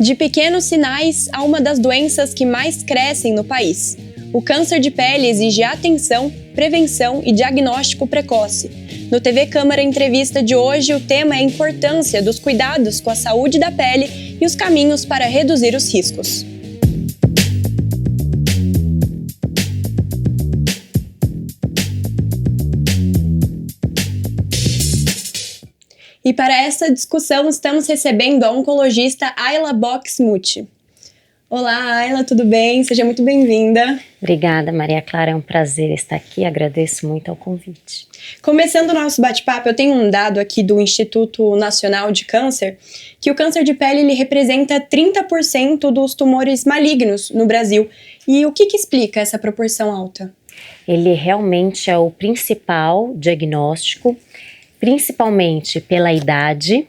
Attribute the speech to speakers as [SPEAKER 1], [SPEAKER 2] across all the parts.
[SPEAKER 1] De pequenos sinais a uma das doenças que mais crescem no país. O câncer de pele exige atenção, prevenção e diagnóstico precoce. No TV Câmara Entrevista de hoje, o tema é a importância dos cuidados com a saúde da pele e os caminhos para reduzir os riscos. E para essa discussão, estamos recebendo a oncologista Ayla Bock-Smuth. Olá, Ayla, tudo bem? Seja muito bem-vinda.
[SPEAKER 2] Obrigada, Maria Clara, é um prazer estar aqui, agradeço muito ao convite.
[SPEAKER 1] Começando o nosso bate-papo, eu tenho um dado aqui do Instituto Nacional de Câncer, que o câncer de pele ele representa 30% dos tumores malignos no Brasil. E o que explica essa proporção alta?
[SPEAKER 2] Ele realmente é o principal diagnóstico, principalmente pela idade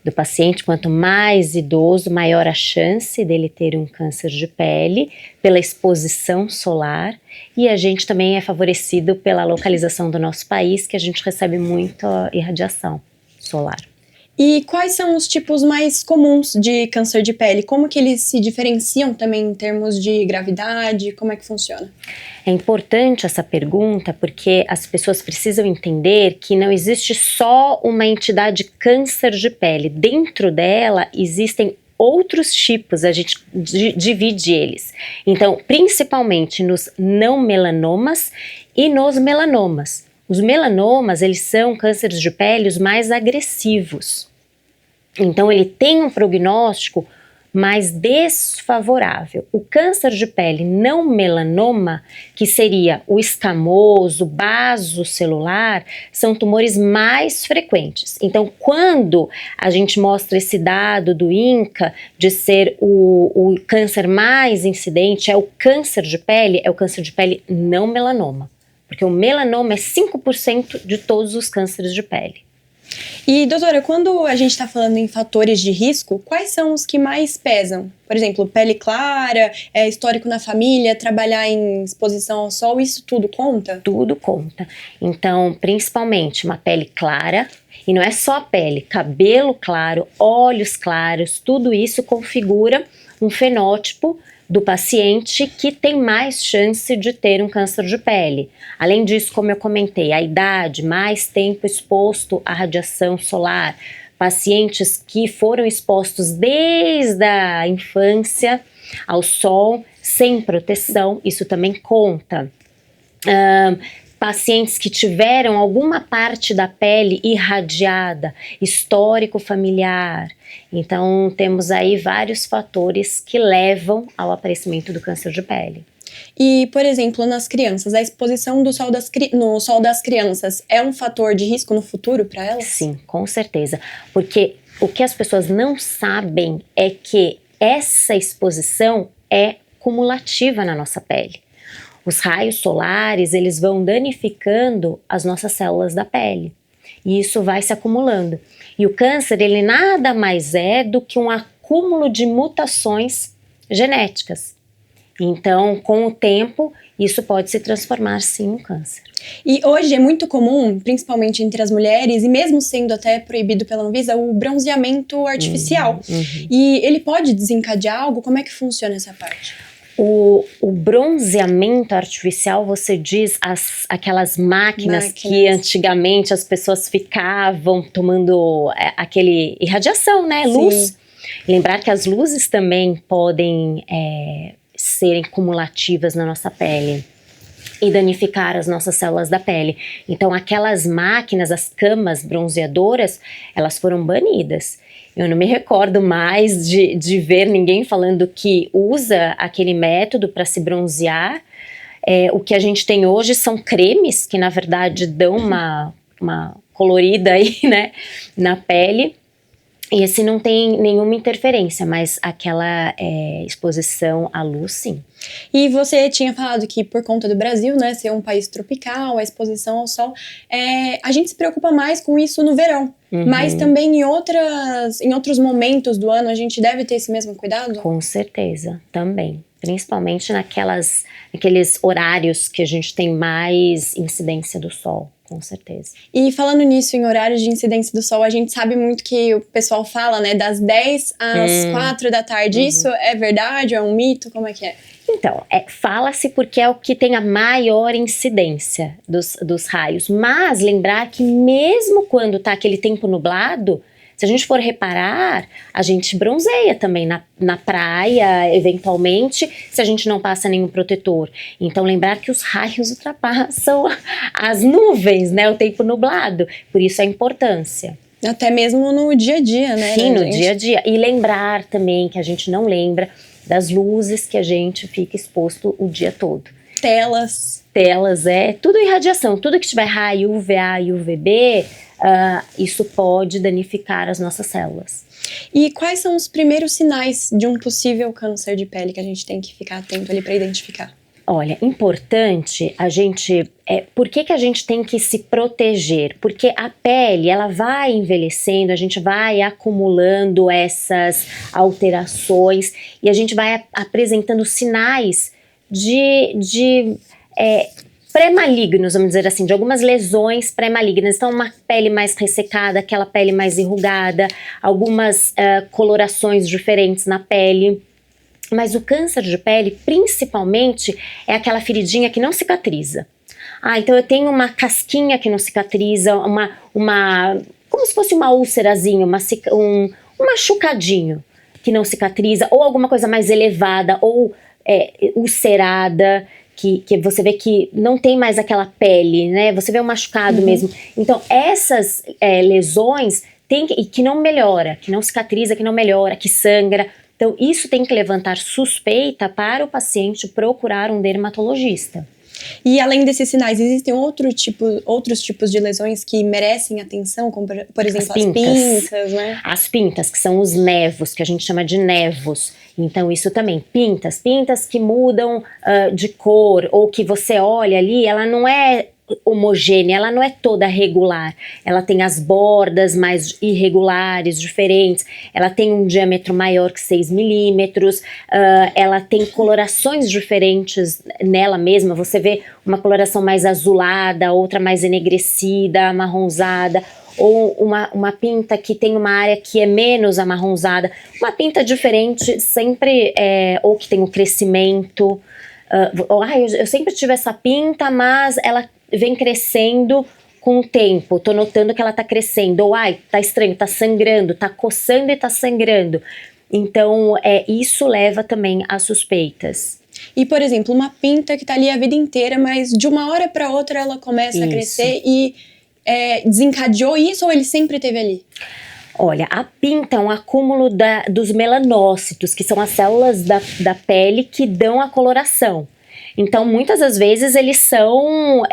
[SPEAKER 2] do paciente. Quanto mais idoso, maior a chance dele ter um câncer de pele, pela exposição solar, e a gente também é favorecido pela localização do nosso país, que a gente recebe muita irradiação solar.
[SPEAKER 1] E quais são os tipos mais comuns de câncer de pele? Como que eles se diferenciam também em termos de gravidade? Como é que funciona?
[SPEAKER 2] É importante essa pergunta porque as pessoas precisam entender que não existe só uma entidade câncer de pele. Dentro dela existem outros tipos, a gente divide eles. Então, principalmente nos não melanomas e nos melanomas. Os melanomas, eles são cânceres de pele os mais agressivos. Então, ele tem um prognóstico mais desfavorável. O câncer de pele não melanoma, que seria o escamoso, basocelular, são tumores mais frequentes. Então, quando a gente mostra esse dado do INCA de ser o câncer mais incidente, é o câncer de pele não melanoma. Porque o melanoma é 5% de todos os cânceres de pele.
[SPEAKER 1] E, doutora, quando a gente está falando em fatores de risco, quais são os que mais pesam? Por exemplo, pele clara, histórico na família, trabalhar em exposição ao sol, isso tudo conta?
[SPEAKER 2] Tudo conta. Então, principalmente uma pele clara, e não é só a pele, cabelo claro, olhos claros, tudo isso configura um fenótipo do paciente que tem mais chance de ter um câncer de pele. Além disso, como eu comentei, a idade, mais tempo exposto à radiação solar, pacientes que foram expostos desde a infância ao sol, sem proteção, isso também conta. Pacientes que tiveram alguma parte da pele irradiada, histórico familiar. Então, temos aí vários fatores que levam ao aparecimento do câncer de pele.
[SPEAKER 1] E, por exemplo, nas crianças, a exposição no sol das crianças é um fator de risco no futuro para elas?
[SPEAKER 2] Sim, com certeza. Porque o que as pessoas não sabem é que essa exposição é cumulativa na nossa pele. Os raios solares, eles vão danificando as nossas células da pele. E isso vai se acumulando. E o câncer, ele nada mais é do que um acúmulo de mutações genéticas. Então, com o tempo, isso pode se transformar, sim, em câncer.
[SPEAKER 1] E hoje é muito comum, principalmente entre as mulheres, e mesmo sendo até proibido pela Anvisa, o bronzeamento artificial. E ele pode desencadear algo? Como é que funciona essa parte?
[SPEAKER 2] O bronzeamento artificial, você diz aquelas máquinas que antigamente as pessoas ficavam tomando aquele irradiação, né? Luz. Sim. Lembrar que as luzes também podem serem cumulativas na nossa pele e danificar as nossas células da pele. Então, aquelas máquinas, as camas bronzeadoras, elas foram banidas. Eu não me recordo mais de ver ninguém falando que usa aquele método para se bronzear. O que a gente tem hoje são cremes que, na verdade, dão uma colorida aí, né, na pele. E esse não tem nenhuma interferência, mas aquela exposição à luz, sim.
[SPEAKER 1] E você tinha falado que por conta do Brasil, né, ser um país tropical, a exposição ao sol, a gente se preocupa mais com isso no verão. Mas também em outros momentos do ano a gente deve ter esse mesmo cuidado?
[SPEAKER 2] Com certeza, também. principalmente naqueles horários que a gente tem mais incidência do sol, com certeza.
[SPEAKER 1] E falando nisso, em horários de incidência do sol, a gente sabe muito que o pessoal fala, né, das 10 às 4 da tarde. Isso é verdade? É um mito? Como é que é?
[SPEAKER 2] Então, fala-se porque é o que tem a maior incidência dos raios. Mas lembrar que mesmo quando tá aquele tempo nublado, se a gente for reparar, a gente bronzeia também na praia, eventualmente, se a gente não passa nenhum protetor. Então, lembrar que os raios ultrapassam as nuvens, né? O tempo nublado. Por isso a importância.
[SPEAKER 1] Até mesmo no dia a dia, né?
[SPEAKER 2] Sim, no dia a dia. E lembrar também, que a gente não lembra, das luzes que a gente fica exposto o dia todo.
[SPEAKER 1] Telas,
[SPEAKER 2] tudo irradiação. Tudo que tiver raio UVA e UVB, isso pode danificar as nossas células.
[SPEAKER 1] E quais são os primeiros sinais de um possível câncer de pele que a gente tem que ficar atento ali para identificar?
[SPEAKER 2] Olha, importante a gente... por que a gente tem que se proteger? Porque a pele, ela vai envelhecendo, a gente vai acumulando essas alterações e a gente vai apresentando sinais de pré-malignos, vamos dizer assim, de algumas lesões pré-malignas. Então, uma pele mais ressecada, aquela pele mais enrugada, algumas colorações diferentes na pele. Mas o câncer de pele, principalmente, é aquela feridinha que não cicatriza. Então eu tenho uma casquinha que não cicatriza, como se fosse uma úlcerazinha, um machucadinho que não cicatriza, ou alguma coisa mais elevada, ou ulcerada, que você vê que não tem mais aquela pele, né? Você vê um machucado mesmo. Então essas lesões que não melhora, que não cicatriza, que não melhora, que sangra. Então, isso tem que levantar suspeita para o paciente procurar um dermatologista.
[SPEAKER 1] E além desses sinais, existem outros tipos de lesões que merecem atenção, como por exemplo as pintas, né?
[SPEAKER 2] As pintas, que são os nevos, que a gente chama de nevos. Então isso também, pintas que mudam de cor, ou que você olha ali, ela não é homogênea, ela não é toda regular, ela tem as bordas mais irregulares, diferentes, ela tem um diâmetro maior que 6 milímetros, ela tem colorações diferentes nela mesma, você vê uma coloração mais azulada, outra mais enegrecida, amarronzada, ou uma pinta que tem uma área que é menos amarronzada, uma pinta diferente sempre, ou que tem um crescimento, eu sempre tive essa pinta, mas ela vem crescendo com o tempo, tô notando que ela tá crescendo, ou tá estranho, tá sangrando, tá coçando e tá sangrando. Então, isso leva também a suspeitas.
[SPEAKER 1] E, por exemplo, uma pinta que tá ali a vida inteira, mas de uma hora para outra ela começa a crescer e desencadeou isso, ou ele sempre esteve ali?
[SPEAKER 2] Olha, a pinta é um acúmulo dos melanócitos, que são as células da pele que dão a coloração. Então, muitas das vezes, eles são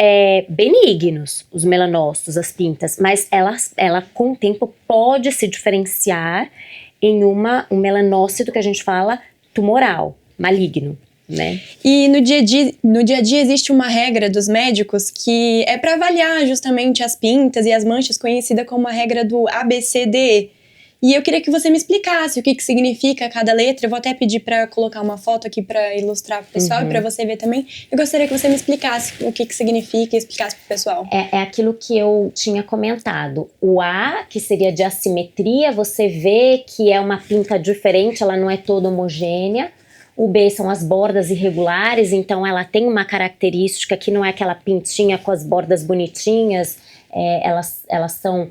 [SPEAKER 2] benignos, os melanócitos, as pintas, mas ela com o tempo pode se diferenciar em um melanócito que a gente fala tumoral, maligno, né? E
[SPEAKER 1] no dia a dia existe uma regra dos médicos que é para avaliar justamente as pintas e as manchas, conhecida como a regra do ABCDE. E eu queria que você me explicasse o que significa cada letra. Eu vou até pedir para colocar uma foto aqui para ilustrar para o pessoal e para você ver também. Eu gostaria que você me explicasse o que significa e explicasse para o pessoal.
[SPEAKER 2] É aquilo que eu tinha comentado. O A, que seria de assimetria, você vê que é uma pinta diferente, ela não é toda homogênea. O B são as bordas irregulares, então ela tem uma característica que não é aquela pintinha com as bordas bonitinhas, elas são...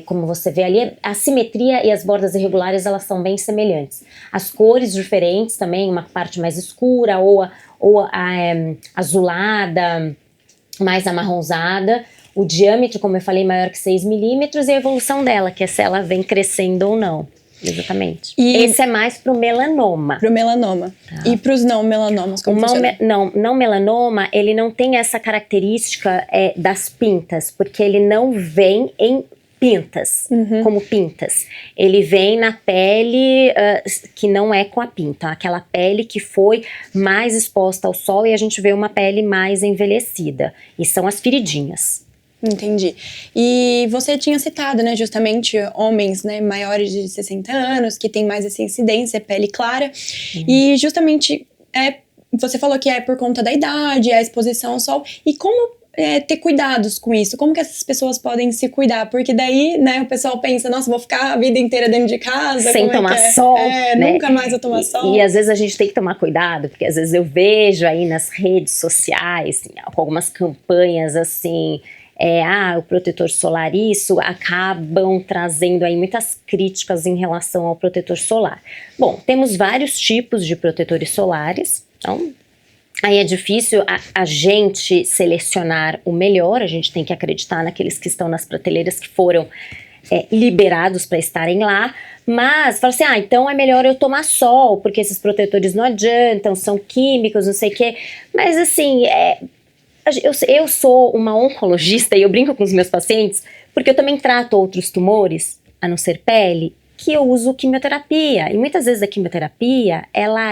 [SPEAKER 2] como você vê ali, a simetria e as bordas irregulares, elas são bem semelhantes. As cores diferentes também, uma parte mais escura ou azulada, mais amarronzada. O diâmetro, como eu falei, maior que 6 milímetros e a evolução dela, que é se ela vem crescendo ou não. Exatamente. E esse é mais pro melanoma.
[SPEAKER 1] Pro melanoma. Tá. E pros não melanomas, como funciona?
[SPEAKER 2] Não melanoma, ele não tem essa característica das pintas, porque ele não vem em pintas, como pintas. Ele vem na pele que não é com a pinta, aquela pele que foi mais exposta ao sol e a gente vê uma pele mais envelhecida. E são as feridinhas.
[SPEAKER 1] Entendi. E você tinha citado, né, justamente homens, né, maiores de 60 anos, que tem mais essa incidência, pele clara. E justamente você falou que é por conta da idade, a exposição ao sol, e como ter cuidados com isso? Como que essas pessoas podem se cuidar? Porque daí, né, o pessoal pensa, nossa, vou ficar a vida inteira dentro de casa.
[SPEAKER 2] Sem tomar sol, né?
[SPEAKER 1] Nunca mais vou tomar sol.
[SPEAKER 2] E às vezes a gente tem que tomar cuidado, porque às vezes eu vejo aí nas redes sociais, com algumas campanhas assim, o protetor solar, isso, acabam trazendo aí muitas críticas em relação ao protetor solar. Bom, temos vários tipos de protetores solares, então aí é difícil a gente selecionar o melhor, a gente tem que acreditar naqueles que estão nas prateleiras que foram liberados para estarem lá, mas fala assim, então é melhor eu tomar sol, porque esses protetores não adiantam, são químicos, não sei o quê, mas assim, eu sou uma oncologista e eu brinco com os meus pacientes, porque eu também trato outros tumores, a não ser pele, que eu uso quimioterapia, e muitas vezes a quimioterapia, ela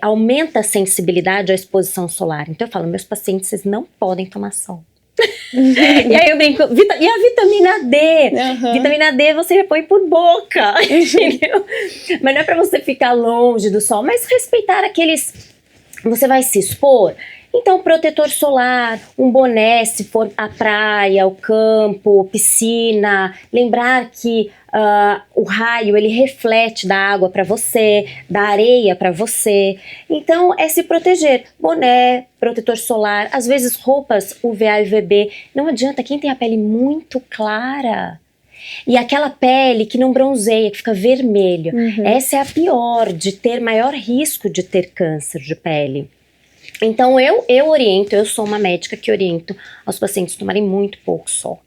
[SPEAKER 2] aumenta a sensibilidade à exposição solar. Então eu falo, meus pacientes, vocês não podem tomar sol. E aí eu brinco, e a vitamina D? Uhum. Vitamina D você repõe por boca, entendeu? Mas não é pra você ficar longe do sol, mas respeitar aqueles... Você vai se expor? Então, protetor solar, um boné se for a praia, o campo, piscina. Lembrar que o raio, ele reflete da água para você, da areia para você. Então, é se proteger. Boné, protetor solar, às vezes roupas UVA e UVB. Não adianta, quem tem a pele muito clara... E aquela pele que não bronzeia, que fica vermelha. Uhum. Essa é a pior, de ter maior risco de ter câncer de pele. Então eu oriento, eu sou uma médica que oriento aos pacientes tomarem muito pouco sol.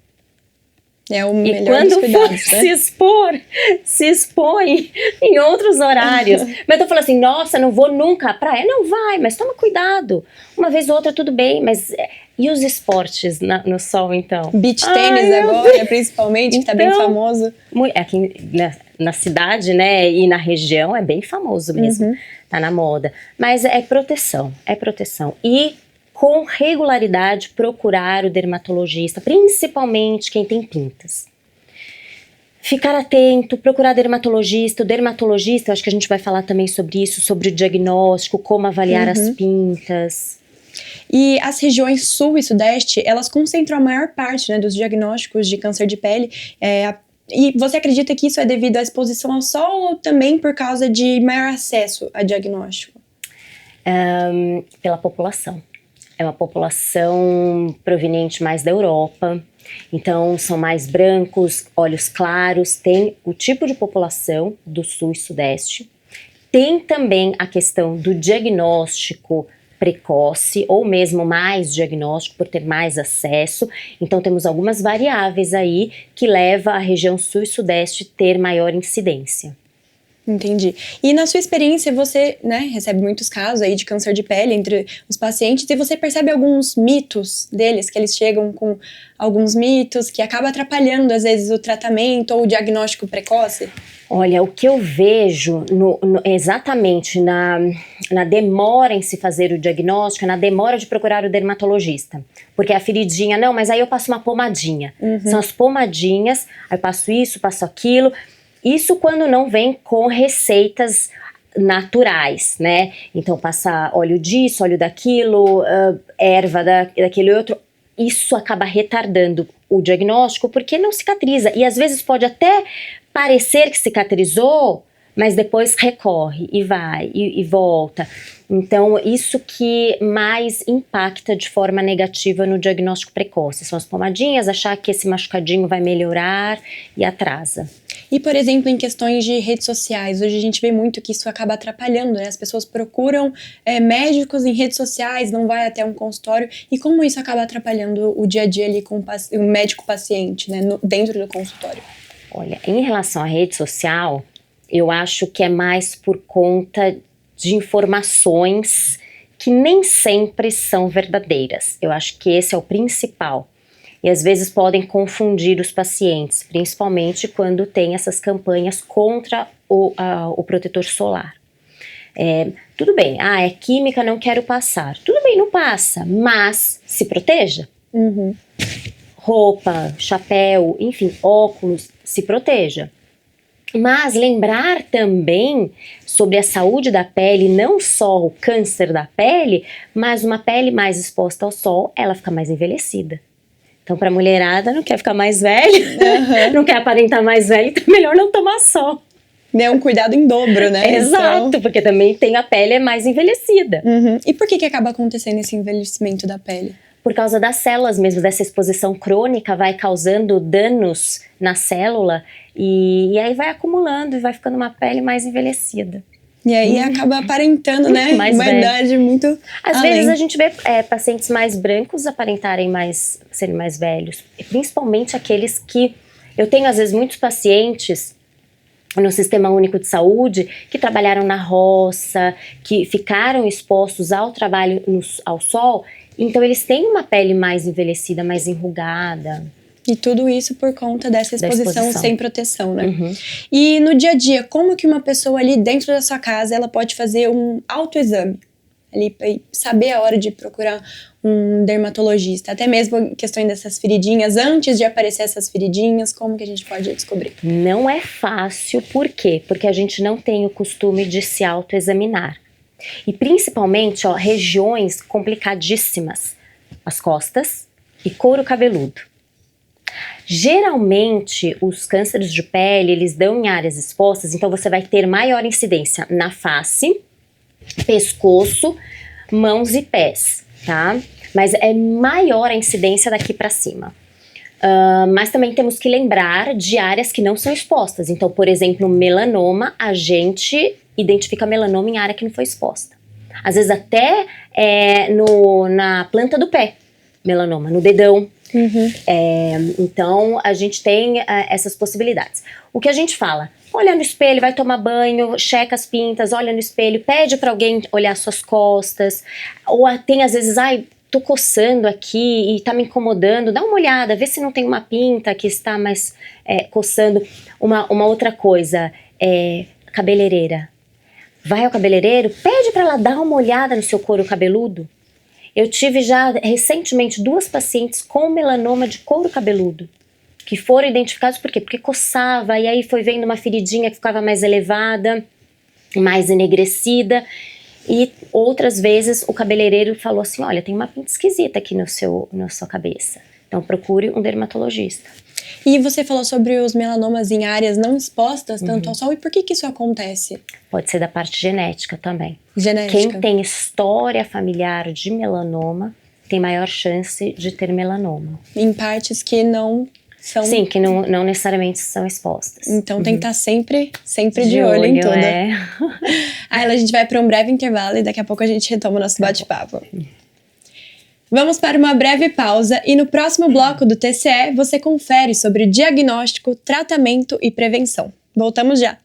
[SPEAKER 1] É o melhor dos cuidados,
[SPEAKER 2] e quando for se expõe em outros horários. Mas eu falo assim, nossa, não vou nunca à praia. Não vai, mas toma cuidado. Uma vez ou outra tudo bem, mas... E os esportes no sol, então?
[SPEAKER 1] Beach tênis agora, principalmente, que tá bem famoso.
[SPEAKER 2] Aqui na cidade, né, e na região é bem famoso mesmo. Uhum. Tá na moda. Mas é proteção. E com regularidade procurar o dermatologista, principalmente quem tem pintas. Ficar atento, procurar dermatologista. O dermatologista, eu acho que a gente vai falar também sobre isso, sobre o diagnóstico, como avaliar as pintas.
[SPEAKER 1] E as regiões sul e sudeste, elas concentram a maior parte, né, dos diagnósticos de câncer de pele. E você acredita que isso é devido à exposição ao sol ou também por causa de maior acesso a diagnóstico?
[SPEAKER 2] Pela população. É uma população proveniente mais da Europa, então são mais brancos, olhos claros, tem o tipo de população do sul e sudeste. Tem também a questão do diagnóstico precoce ou mesmo mais diagnóstico por ter mais acesso. Então temos algumas variáveis aí que levam a região sul e sudeste ter maior incidência.
[SPEAKER 1] Entendi. E na sua experiência você, né, recebe muitos casos aí de câncer de pele entre os pacientes e você percebe alguns mitos deles, que eles chegam com alguns mitos que acabam atrapalhando às vezes o tratamento ou o diagnóstico precoce?
[SPEAKER 2] Olha, o que eu vejo exatamente na demora em se fazer o diagnóstico, na demora de procurar o dermatologista. Porque a feridinha, não, mas aí eu passo uma pomadinha. Uhum. São as pomadinhas, aí eu passo isso, passo aquilo. Isso quando não vem com receitas naturais, né? Então passa óleo disso, óleo daquilo, erva daquele outro. Isso acaba retardando o diagnóstico porque não cicatriza. E às vezes pode até parecer que cicatrizou, mas depois recorre e vai e volta. Então, isso que mais impacta de forma negativa no diagnóstico precoce. São as pomadinhas, achar que esse machucadinho vai melhorar e atrasa.
[SPEAKER 1] E, por exemplo, em questões de redes sociais, hoje a gente vê muito que isso acaba atrapalhando, né? As pessoas procuram médicos em redes sociais, não vai até um consultório. E como isso acaba atrapalhando o dia a dia ali com o médico-paciente, né? Dentro do consultório?
[SPEAKER 2] Olha, em relação à rede social, eu acho que é mais por conta de informações que nem sempre são verdadeiras. Eu acho que esse é o principal. E às vezes podem confundir os pacientes, principalmente quando tem essas campanhas contra o protetor solar. Tudo bem, é química, não quero passar. Tudo bem, não passa, mas se proteja. Roupa, chapéu, enfim, óculos, se proteja. Mas lembrar também sobre a saúde da pele, não só o câncer da pele, mas uma pele mais exposta ao sol, ela fica mais envelhecida. Então, para a mulherada, não quer ficar mais velha, não quer aparentar mais velha, então é melhor não tomar sol.
[SPEAKER 1] É um cuidado em dobro, né?
[SPEAKER 2] Exato, então... porque também tem a pele mais envelhecida.
[SPEAKER 1] E por que acaba acontecendo esse envelhecimento da pele?
[SPEAKER 2] Por causa das células mesmo, dessa exposição crônica, vai causando danos na célula e aí vai acumulando e vai ficando uma pele mais envelhecida.
[SPEAKER 1] E aí acaba aparentando, né? Uma idade muito
[SPEAKER 2] Às vezes a gente vê pacientes mais brancos serem mais velhos. E principalmente aqueles que... Eu tenho às vezes muitos pacientes no Sistema Único de Saúde que trabalharam na roça, que ficaram expostos ao trabalho ao sol. Então eles têm uma pele mais envelhecida, mais enrugada.
[SPEAKER 1] E tudo isso por conta dessa exposição sem proteção, né? E no dia a dia, como que uma pessoa ali dentro da sua casa, ela pode fazer um autoexame? Ali, saber a hora de procurar um dermatologista. Até mesmo a questão dessas feridinhas, antes de aparecer essas feridinhas, como que a gente pode descobrir?
[SPEAKER 2] Não é fácil, por quê? Porque a gente não tem o costume de se autoexaminar. E principalmente, regiões complicadíssimas, as costas e couro cabeludo. Geralmente, os cânceres de pele, eles dão em áreas expostas, então você vai ter maior incidência na face, pescoço, mãos e pés, tá? Mas é maior a incidência daqui para cima. Mas também temos que lembrar de áreas que não são expostas. Então, por exemplo, melanoma, a gente identifica melanoma em área que não foi exposta. Às vezes até na planta do pé, melanoma, no dedão. Então, a gente tem essas possibilidades. O que a gente fala? Olha no espelho, vai tomar banho, checa as pintas, olha no espelho, pede para alguém olhar suas costas. Ou tem às vezes, tô coçando aqui e tá me incomodando, dá uma olhada, vê se não tem uma pinta que está mais coçando. Uma outra coisa, cabeleireira. Vai ao cabeleireiro, pede para ela dar uma olhada no seu couro cabeludo. Eu tive já recentemente 2 pacientes com melanoma de couro cabeludo, que foram identificados por quê? Porque coçava e aí foi vendo uma feridinha que ficava mais elevada, mais enegrecida. E outras vezes o cabeleireiro falou assim, olha, tem uma pinta esquisita aqui na sua cabeça. Então procure um dermatologista.
[SPEAKER 1] E você falou sobre os melanomas em áreas não expostas tanto ao sol. E por que isso acontece?
[SPEAKER 2] Pode ser da parte genética também.
[SPEAKER 1] Genética.
[SPEAKER 2] Quem tem história familiar de melanoma tem maior chance de ter melanoma.
[SPEAKER 1] Em partes que não são...
[SPEAKER 2] Sim, que não necessariamente são expostas.
[SPEAKER 1] Então tem que estar sempre de olho em tudo. Aí a gente vai para um breve intervalo e daqui a pouco a gente retoma o nosso bate-papo. Vamos para uma breve pausa e no próximo bloco do TCE você confere sobre diagnóstico, tratamento e prevenção. Voltamos já!